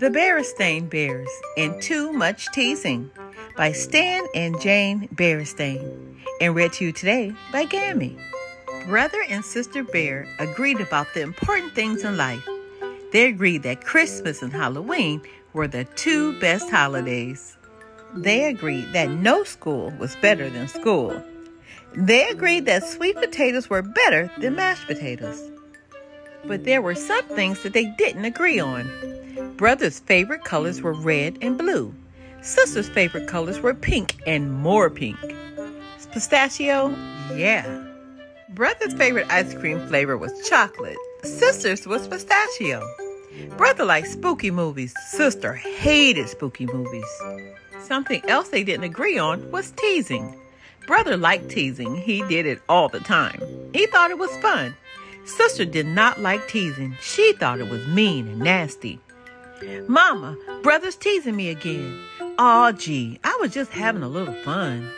The Berestain Bears and Too Much Teasing by Stan and Jane Berestain, and read to you today by Gammy. Brother and Sister Bear agreed about the important things in life. They agreed that Christmas and Halloween were the two best holidays. They agreed that no school was better than school. They agreed that sweet potatoes were better than mashed potatoes. But there were some things that they didn't agree on. Brother's favorite colors were red and blue. Sister's favorite colors were pink and more pink. Pistachio? Yeah. Brother's favorite ice cream flavor was chocolate. Sister's was pistachio. Brother liked spooky movies. Sister hated spooky movies. Something else they didn't agree on was teasing. Brother liked teasing. He did it all the time. He thought it was fun. Sister did not like teasing. She thought it was mean and nasty. Mama, brother's teasing me again. Aw, gee, I was just having a little fun.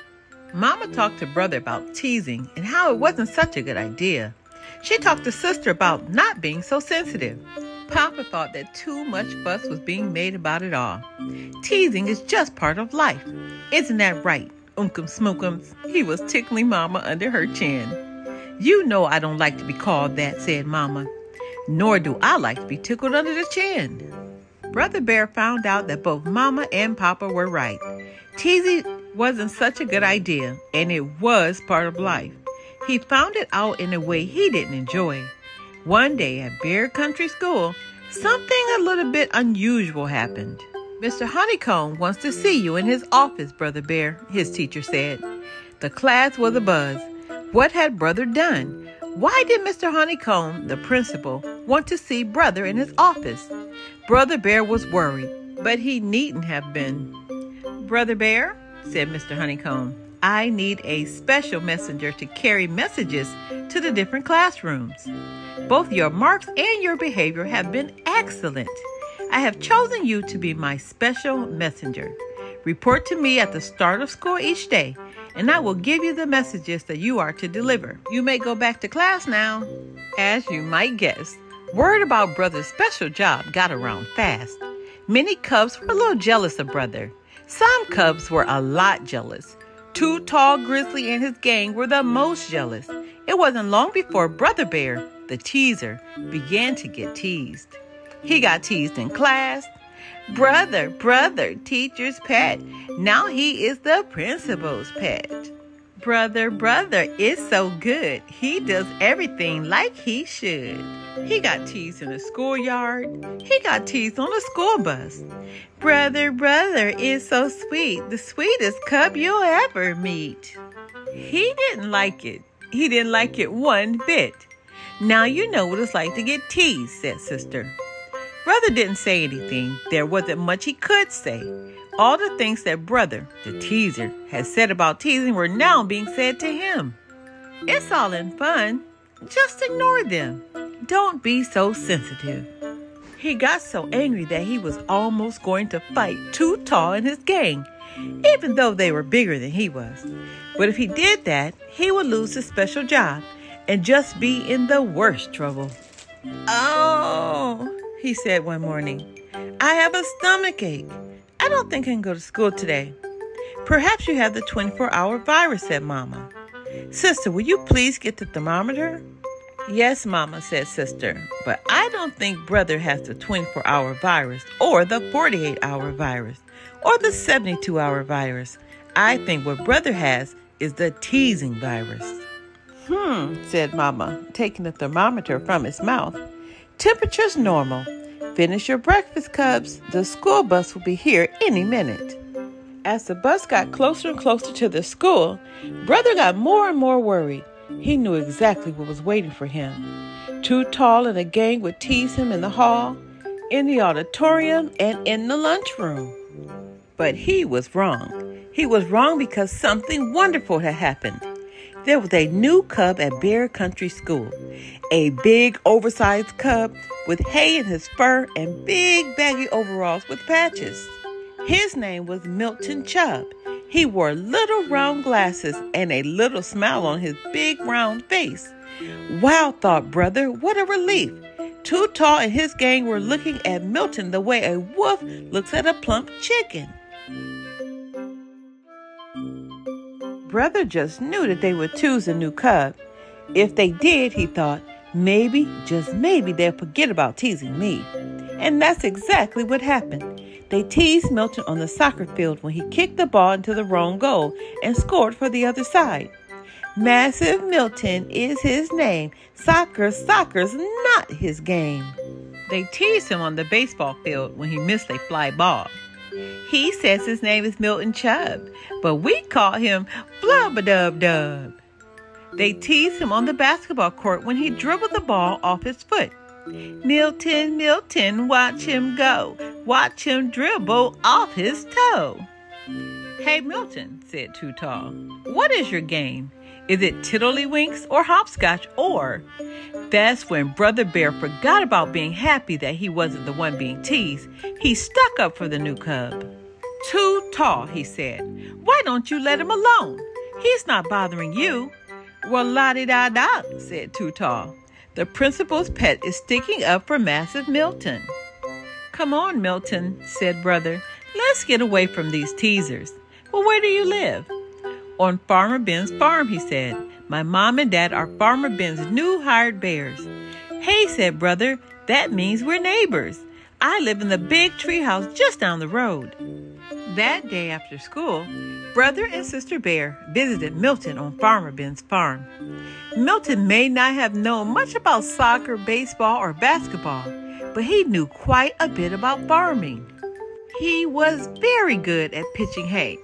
Mama talked to brother about teasing and how it wasn't such a good idea. She talked to sister about not being so sensitive. Papa thought that too much fuss was being made about it all. Teasing is just part of life. Isn't that right, Unkum Smookums? He was tickling Mama under her chin. You know I don't like to be called that, said Mama. Nor do I like to be tickled under the chin. Brother Bear found out that both Mama and Papa were right. Teasing wasn't such a good idea, and it was part of life. He found it out in a way he didn't enjoy. One day at Bear Country School, something a little bit unusual happened. Mr. Honeycomb wants to see you in his office, Brother Bear, his teacher said. The class was abuzz. What had Brother done? Why did Mr. Honeycomb, the principal, want to see Brother in his office? Brother Bear was worried, but he needn't have been. Brother Bear, said Mr. Honeycomb, I need a special messenger to carry messages to the different classrooms. Both your marks and your behavior have been excellent. I have chosen you to be my special messenger. Report to me at the start of school each day, and I will give you the messages that you are to deliver. You may go back to class now. As you might guess, word about Brother's special job got around fast. Many cubs were a little jealous of Brother. Some cubs were a lot jealous. Too Tall Grizzly and his gang were the most jealous. It wasn't long before Brother Bear, the teaser, began to get teased. He got teased in class. Brother, teacher's pet. Now he is the principal's pet. Brother is so good. He does everything like he should. He got teased in the schoolyard. He got teased on the school bus. Brother is so sweet. The sweetest cub you'll ever meet. He didn't like it. He didn't like it one bit. Now you know what it's like to get teased, said Sister. Brother didn't say anything. There wasn't much he could say. All the things that Brother, the teaser, had said about teasing were now being said to him. It's all in fun. Just ignore them. Don't be so sensitive. He got so angry that he was almost going to fight Too Tall and his gang, even though they were bigger than he was. But if he did that, he would lose his special job and just be in the worst trouble. Oh, he said one morning, I have a stomach ache. I don't think I can go to school today. Perhaps you have the 24-hour virus, said Mama. Sister, will you please get the thermometer? Yes, Mama, said Sister, but I don't think Brother has the 24-hour virus or the 48-hour virus or the 72-hour virus. I think what Brother has is the teasing virus. Said Mama, taking the thermometer from his mouth. Temperature's normal. Finish your breakfast, cubs. The school bus will be here any minute. As the bus got closer and closer to the school, Brother got more and more worried. He knew exactly what was waiting for him. Too Tall and a gang would tease him in the hall, in the auditorium, and in the lunchroom. But he was wrong. He was wrong because something wonderful had happened. There was a new cub at Bear Country School. A big, oversized cub with hay in his fur and big, baggy overalls with patches. His name was Milton Chubb. He wore little round glasses and a little smile on his big round face. Wow, thought Brother, what a relief. Too Tall and his gang were looking at Milton the way a wolf looks at a plump chicken. Brother just knew that they would choose a new cub. If they did, he thought, maybe, just maybe, they'll forget about teasing me. And that's exactly what happened. They teased Milton on the soccer field when he kicked the ball into the wrong goal and scored for the other side. Massive Milton is his name. Soccer's not his game. They teased him on the baseball field when he missed a fly ball. He says his name is Milton Chubb, but we call him Flub-a-Dub-Dub. They teased him on the basketball court when he dribbled the ball off his foot. Milton, Milton, watch him go. Watch him dribble off his toe. Hey, Milton, said Too Tall, what is your game? Is it tiddlywinks or hopscotch or? That's when Brother Bear forgot about being happy that he wasn't the one being teased. He stuck up for the new cub. Too Tall, he said. Why don't you let him alone? He's not bothering you. Well, la-di-da-da, said Too Tall. The principal's pet is sticking up for Massive Milton. Come on, Milton, said Brother. Let's get away from these teasers. Well, where do you live? On Farmer Ben's farm, he said. My mom and dad are Farmer Ben's new hired bears. Hey, said Brother, that means we're neighbors. I live in the big treehouse just down the road. That day after school, Brother and Sister Bear visited Milton on Farmer Ben's farm. Milton may not have known much about soccer, baseball, or basketball, but he knew quite a bit about farming. He was very good at pitching hay.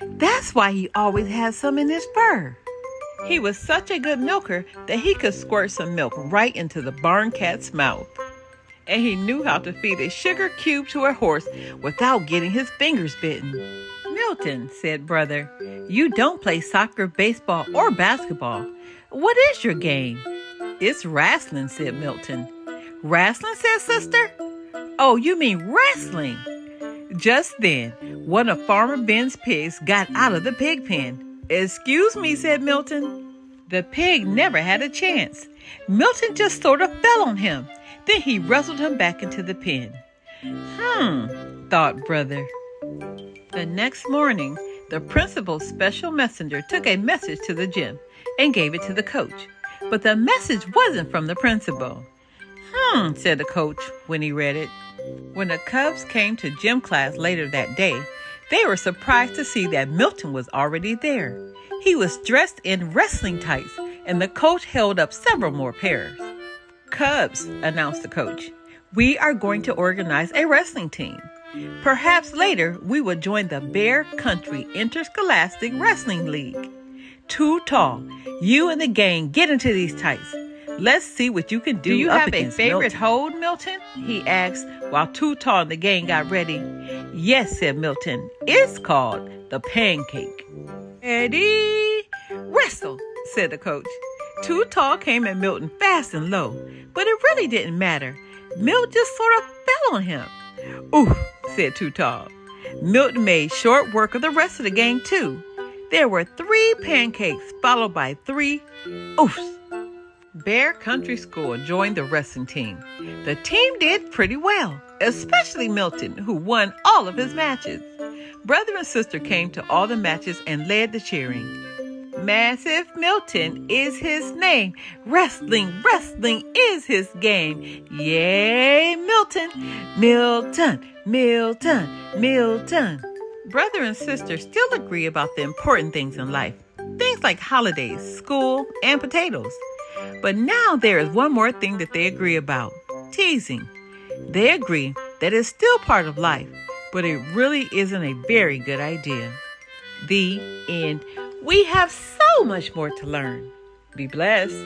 That's why he always had some in his fur. He was such a good milker that he could squirt some milk right into the barn cat's mouth. And he knew how to feed a sugar cube to a horse without getting his fingers bitten. Milton, said Brother, you don't play soccer, baseball, or basketball. What is your game? It's wrestling, said Milton. Wrestling, said Sister? Oh, you mean wrestling? Just then, one of Farmer Ben's pigs got out of the pig pen. Excuse me, said Milton. The pig never had a chance. Milton just sort of fell on him. Then he wrestled him back into the pen. Thought Brother. The next morning, the principal's special messenger took a message to the gym and gave it to the coach. But the message wasn't from the principal. Said the coach when he read it. When the Cubs came to gym class later that day, they were surprised to see that Milton was already there. He was dressed in wrestling tights, and the coach held up several more pairs. Cubs, announced the coach, we are going to organize a wrestling team. Perhaps later we will join the Bear Country Interscholastic Wrestling League. Too Tall, you and the gang get into these tights. Let's see what you can do. Do you have a favorite hold, Milton? He asked while Too Tall and the gang got ready. Yes, said Milton. It's called the pancake. Ready? Wrestle, said the coach. Too Tall came at Milton fast and low, but it really didn't matter. Milton just sort of fell on him. Oof, said Too Tall. Milton made short work of the rest of the gang, too. There were 3 pancakes followed by 3 oofs. Bear Country School joined the wrestling team. The team did pretty well, especially Milton, who won all of his matches. Brother and Sister came to all the matches and led the cheering. Massive Milton is his name. Wrestling is his game. Yay, Milton, Milton, Milton, Milton. Brother and Sister still agree about the important things in life. Things like holidays, school, and potatoes. But now there is one more thing that they agree about, teasing. They agree that it's still part of life, but it really isn't a very good idea. The end. We have so much more to learn. Be blessed.